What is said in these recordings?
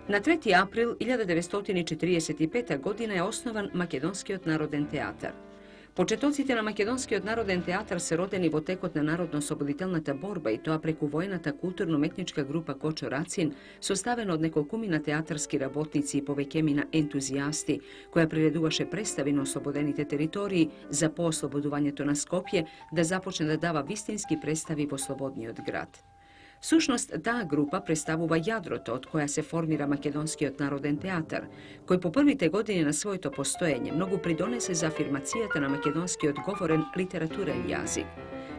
Na 3. april 1945. godine je osnovan Makedonski naroden teatar. Početocите na Makedonski narodен teatar se rodeni во текот на народно-ослободителната борба и тоа преку воената културно-метничка група Кочо Рацин, составена од неколкумина театарски работници и повеќемина ентузијасти, која приредуваше представи на ослободените територии за поослободувањето на Скопје да започне да дава вистински представи во слободниот град. Всушност, таа група представува јадрото од која се формира Македонскиот народен театар, кој по првите години на своето постоење многу придонесе за афирмацијата на македонскиот говорен литературен јазик.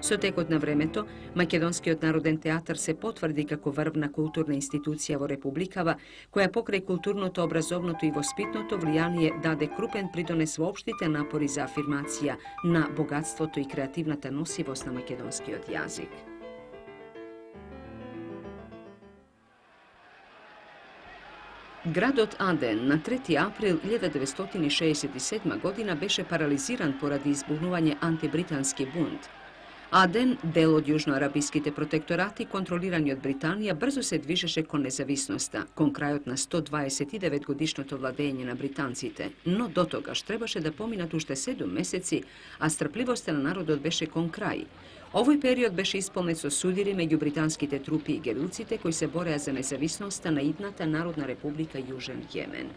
Со текот на времето, Македонскиот народен театар се потврди како врвна културна институција во Републикава, која покрај културното, образовното и воспитното влијание даде крупен придонес во општите напори за афирмација на богатството и креативната носивост на македонскиот јазик. Градот Аден на 3. април 1967. година беше парализиран поради избухнување антибритански бунт. Аден, дел од јужноарабиските протекторати, контролирани од Британија, брзо се движеше кон независноста, кон крајот на 129 годишното владење на британците, но до тогаш требаше да поминат уште 7 месеци, а стрпливоста на народот беше кон крај. Овој период беше исполнет со судири меѓу британските трупи и герилците кои се бореа за независноста на идната Народна република Јужен Јемен.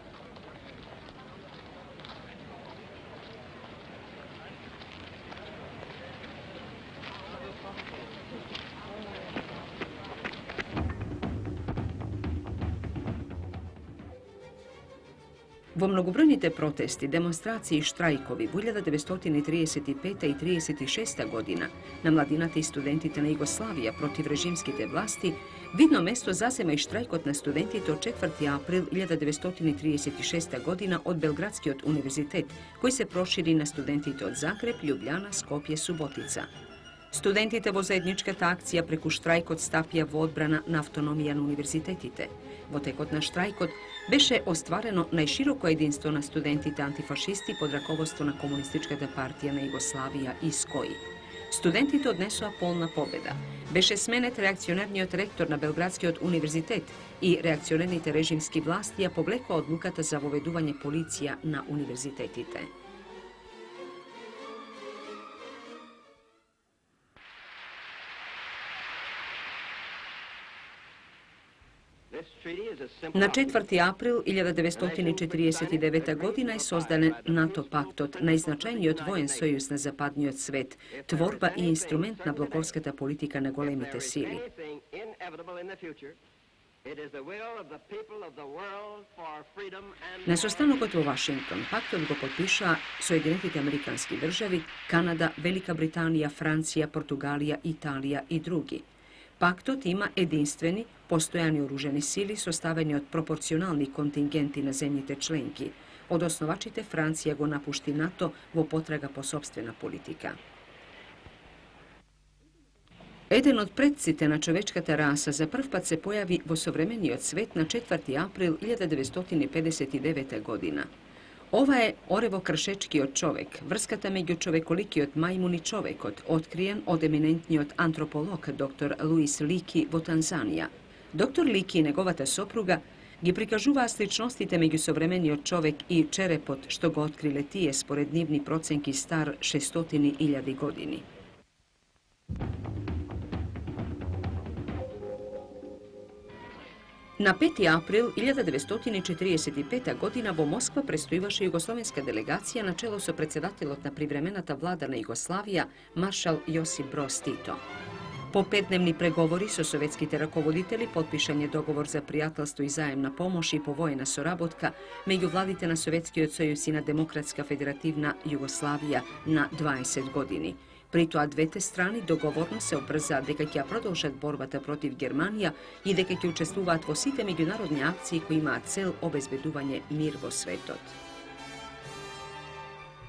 Во многобројните протести, демонстрации и штрајкови во 1935 и 1936 година на младината и студентите на Југославија против режимските власти, видно место засема и штрајкот на студентите од 4. април 1936 година од Белградскиот универзитет, кој се прошири на студентите од Загреб, Љубљана, Скопје, Суботица. Студентите во заедничката акција преку штрајкот стапија во одбрана на автономија на универзитетите. Во текот на штрајкот беше остварено најшироко единство на студентите антифашисти под раководство на Комунистичката партија на Југославија и СКОИ. Студентите однесоа полна победа. Беше сменет реакционерниот ректор на Белградскиот универзитет и реакционерните режимски власти ја повлекоа одлуката за воведување полиција на универзитетите. На 4. април 1949 година е создаден НАТО пактот, најзначајниот воен сојуз на западниот свет, творба и инструмент на блоковската политика на големите сили. На состанокот во Вашингтон, пактот го подпишаа Соединетите Американски држави, Канада, Велика Британија, Франција, Португалија, Италија и други. Пактот има единствени, постојани оружени сили составени од пропорционални контингенти на земјите членки. Од основачите Франција го напушти НАТО во потрага по сопствена политика. Еден од предците на човечката раса за прв пат се појави во современиот свет на 4. април 1959 година. Ова е оревокршечкиот човек, врската меѓу човеколикиот мајмун и човекот, откриен од еминентниот антрополог доктор Луис Лики во Танзанија. Доктор Лики и неговата сопруга ги прикажуваа сличностите меѓу современиот човек и черепот што го откриле тие според нивни проценки стар 600.000 години. На 5. април 1945 година во Москва престојуваше југословенска делегација на чело со председателот на привремената влада на Југославија, маршал Јосип Броз Тито. По 5-дневни преговори со советските раководители, подпишан е договор за пријателство и заемна помош и повоена соработка меѓу владите на Советскиот сојуз и на Демократска федеративна Југославија на 20 години. При тоа двете страни договорно се обрзаа дека ќе продолжат борбата против Германија и дека ќе учествуваат во сите меѓународни акции кои имаат цел обезбедување мир во светот.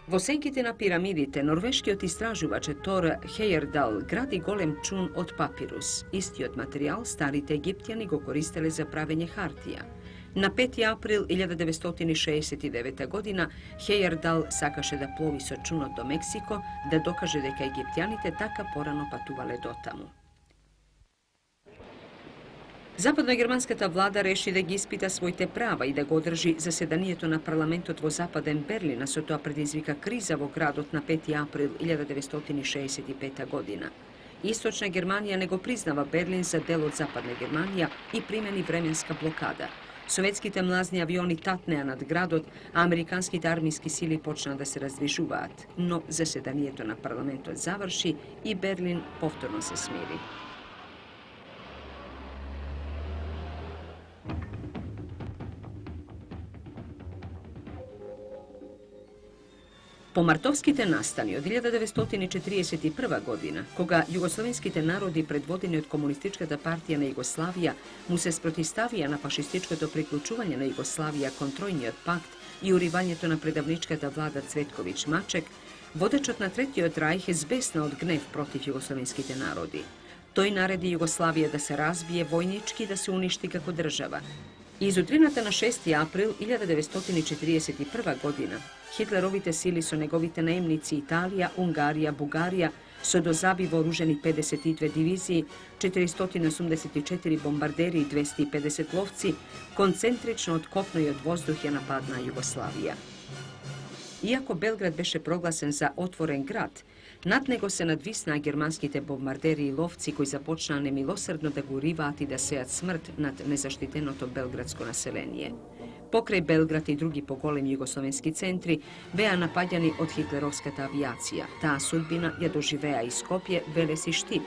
Во сенките на пирамидите, норвешкиот истражувач Тор Хејердал гради голем чун од папирус. Истиот материјал старите египтјани го користеле за правење хартија. На 5. април 1969 година Хејердал сакаше да плови со чунот до Мексико, да докаже дека египтјаните така порано патувале дотаму. Zapadnogermanskата влада реши да ги испита своите права и да го одржи заседанието на парламентот во Западен Берлин, а со тоа предизвика криза во градот на 5 април 1965 година. Источна Германија не го признава Берлин за дел од Западна Германија и примени временска блокада. Советските млазни авиони татнеа над градот, а американските армиски сили почнаа да се раздвижуваат, но заседанието на парламентот заврши и Берлин повторно се смири. По мартовските настани од 1941 година, кога југословенските народи предводени од Комунистичката партија на Југославија му се спротиставија на фашистичкото приклучување на Југославија кон Тројниот пакт и уривањето на предавничката влада Цветковиќ-Мачек, водечот на Третиот рајх збесна од гнев против југословенските народи. Тој нареди Југославија да се разбие војнички и да се уништи како држава. Из утрината на 6 април 1941 година, Хитлеровите сили со неговите наемници Италија, Унгарија, Бугарија, со дозаби вооружени 52 дивизии, 484 бомбардери и 250 ловци, концентрично од копно и од воздух ја нападнаа Југославија. Иако Белград беше прогласен за отворен град, над него се надвиснаа германските бомбардери и ловци кои започнаа немилосрдно да го уриваат и да сеат смрт над незаштитеното белградско население. Покрај Белград и други поголеми југословенски центри беа напаѓани од хитлеровската авијација. Таа судбина ја доживеа и Скопје, Велес и Штип.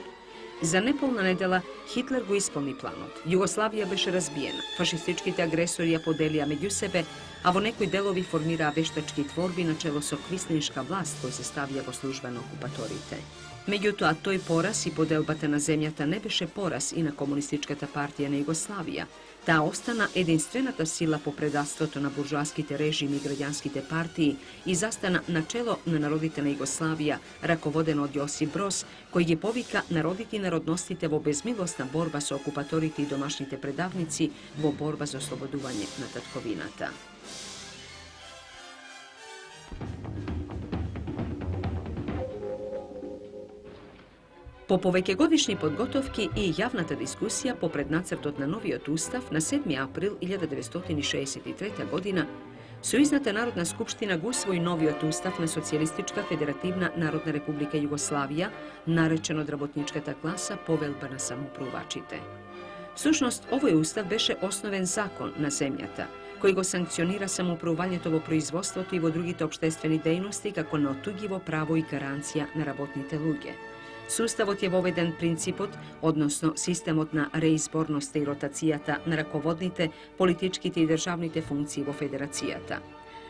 За неполна недела Хитлер го исполни планот. Југославија беше разбиена, фашистичките агресори ја поделија меѓу себе, а во некои делови формираа вештачки творби начело со квислиншка власт кој се ставија во служба на окупаторите. Меѓутоа, тој пораз и поделбата на земјата не беше пораз и на Комунистичката партија на Југославија. Таа остана единствената сила по предавството на буржоаските режими и граѓанските партии и застана на чело на народите на Југославија, раководено од Јосип Броз, кој ги повика народите и народностите во безмилосна борба со окупаторите и домашните предавници во борба за ослободување на татковината. По повеќегодишни подготовки и јавната дискусија по преднацртот на новиот устав на 7 април 1963 година, Сојузната народна скупштина го усвои новиот устав на Социјалистичка федеративна Народна република Југославија, наречен од работничката класа повелба на самоуправувачите. Всушност, овој устав беше основен закон на земјата, кој го санкционира самоуправувањето во производството и во другите општествени дејности како неотуѓиво право и гаранција на работните луѓе. Суставот е воведен принципот, односно системот на реизборноста и ротацијата на раководните, политичките и државните функции во федерацијата.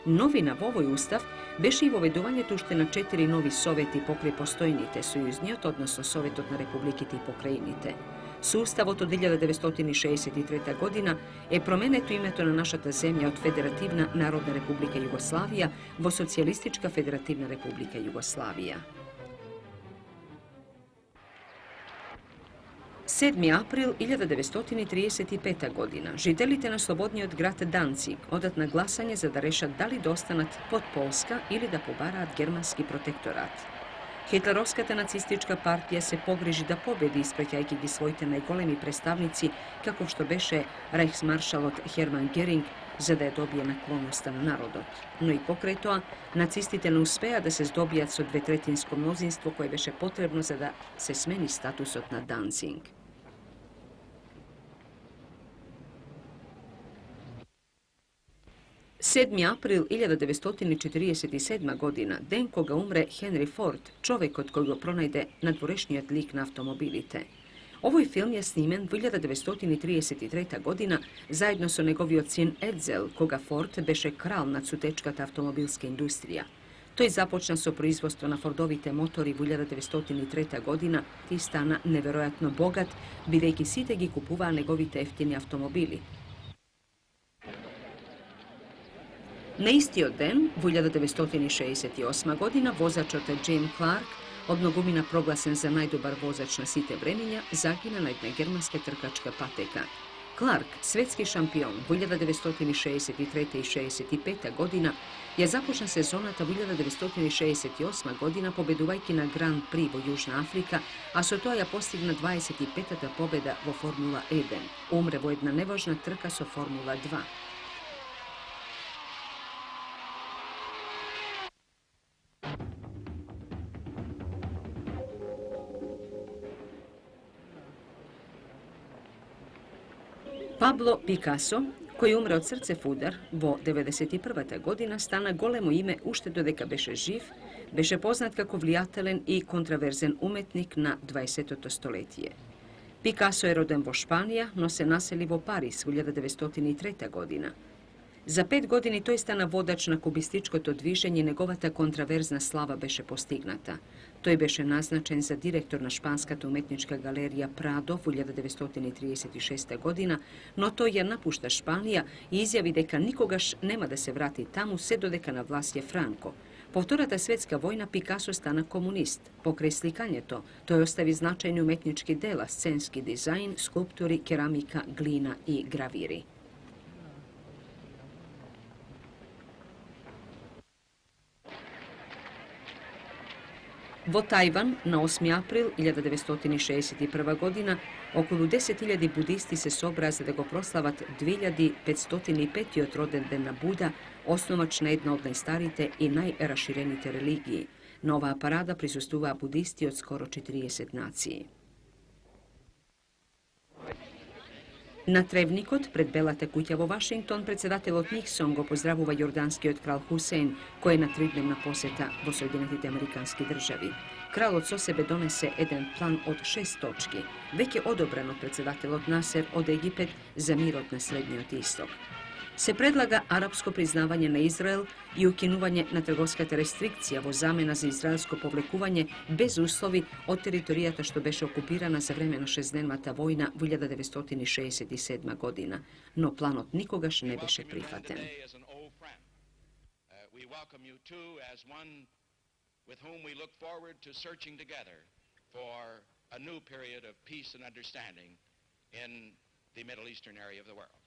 Новина во овој устав беше и воведувањето уште на 4 нови совети покрај постојните сојузниот, односно Советот на републиките и покрајините. Со уставот од 1963 година е променето името на нашата земја од Федеративна Народна република Југославија во Социјалистичка федеративна република Југославија. 7 април 1935 година, жителите на слободниот град Данциг одат на гласање за да решат дали да останат под Полска или да побараат германски протекторат. Хитлеровската нацистичка партија се погрижи да победи, испраќајќи ги своите најголеми представници, како што беше рајхсмаршалот Херман Геринг, за да ја добие наклонноста на народот. Но и покрај тоа, нацистите не успеа да се здобијат со 2/3 мнозинство кое беше потребно за да се смени статусот на Данциг. 7 април 1947 година, ден кога умре Хенри Форд, човекот кој го пронајде надворешниот лик на автомобилите. Овој филм е снимен во 1933 година заедно со неговиот син Едзел, кога Форд беше крал над сутечката автомобилска индустрија. Тој започна со производство на Фордовите мотори во 1903 година и стана неверојатно богат, бидејќи сите ги купуваа неговите ефтини автомобили. На истиот ден, во 1968 година, возачот Джейм Кларк, од многумина прогласен за најдобар возач на сите времења, загина на една германска тркачка патека. Clark, svetski šampion 1963. i 65. godina, je započna sezona ta 1968. godina pobeduvajki na Grand Prix vo Južna Afrika, a so to je postigna 25. pobjeda vo Formula 1. Umre vo jedna nevažna trka so Formula 2. Pablo Picasso, koji umre od srce fudar, vo 91. godina stana golemo ime uštedo deka beše živ, beše poznat kako vlijatelen i kontraverzen umetnik na 20. stoletije. Picasso je roden vo Španija, no se naseli vo Paris 1903. godina. Za 5 godini to je stana vodač na kubističko to dviženje, negovata kontraverzna slava beše postignata. To je beše naznačen za direktor na španskata umetnička galerija Prado 1936. godina, no to je napušta Španija i izjavi deka nikogaš nema da se vrati tamo sve do deka na vlast je Franco. Povtorata svjetska vojna Picasso stana komunist. Pokraj slikanje to je ostavi značajni umetnički dela, scenski dizajn, skulpturi, keramika, glina i graviri. Vo Tajvan na 8. april 1961. godina okolo 10.000 budisti se sobraze da go proslavat 2505. roden den Buda, osnovačna jedna od najstarite i najraširenite religiji. Na ova parada prisustuva budisti od skoro 40 naciji. Na Trevnikot, pred Belate kuća vo Washington, predsedatelj od Nixon go pozdravuva jordanski od kralj Hussein, koji je na 3-dnevna poseta vo Sjedinjenih amerikanskih državi. Kralj od so sebe donese jedan plan od 6 točki. Već je odobran od predsedatelj od Nasser od Egipet za mir od na Srednji od Istok. Se predlaga arapsko priznavanje na Izrael i ukinuvanje na trgovskata restrikcija vo zamena za izraelsko povlekuvanje bez uslovi od teritorijata što beše okupirana za vremena šestdnevnata vojna 1967. godina, no plan od nikogaš ne beše prihvaten. With whom we look forward to searching together for a new period of peace and understanding in the Middle Eastern area of the world.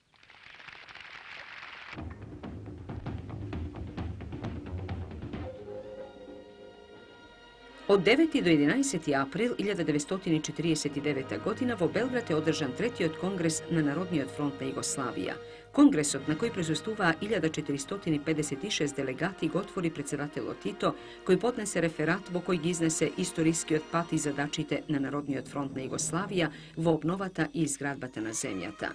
Od 9. do 11. april 1949. godina vo Belgradu je održan treći od kongres na Narodni od fronta Jugoslavija. Kongres na koji prisustuva 1456 delegati otvori predsedatelj Tito, koji podnese referat vo kojeg iznese istorijski od pati zadačite na Narodni od fronta Jugoslavija vo obnovata i izgradbata na zemljata.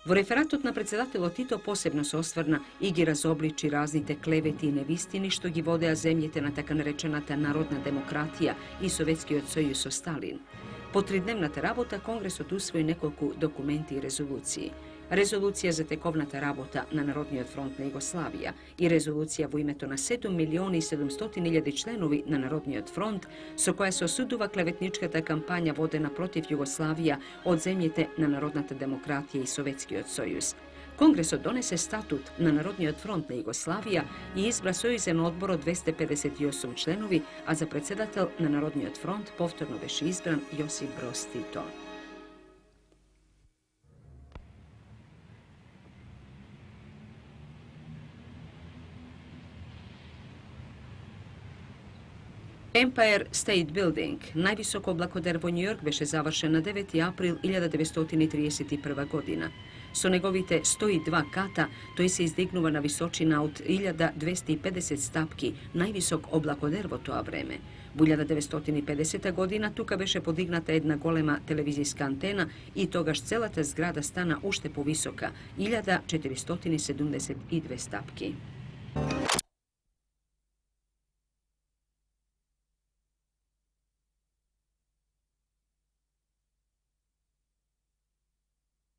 Vo referatut na predsedatelj Tito posebno se osvrna i gi razobliči raznite kleveti i nevistini što gi vode zemljete na taka narečenata narodna demokratija i sovjetski odsojus o Stalin. Po 3-dnevnata rabota kongres usvoji nekoliko dokumenti i rezoluciji. Rezolucija za tekovnata rabota na Narodni od fronta Jugoslavija i rezolucija vo imeto na 7.700.000 členovi na Narodni od front, so koja se osuduva klevetničkata kampanja vodena protiv Jugoslavija od zemljete na narodnata demokratija i sovjetski od Sojuz. Kongres donese statut na Narodni od fronta Jugoslavija i izbra Sojuzen odbor od 258 členovi, a za predsedatelj na Narodni od front povtorno beše izbran Josip Broz Tito. Empire State Building, najvisoko oblakodervo New York, beše završen na 9. april 1931. godina. So negovite 102 kata, to je se izdignuva na visočina od 1250 stapki, najvisok oblakodervo toa vreme. U 1950. godina tuka beše podignata jedna golema televizijska antena i togaž celata zgrada stana ušte povisoka, 1472 stapki.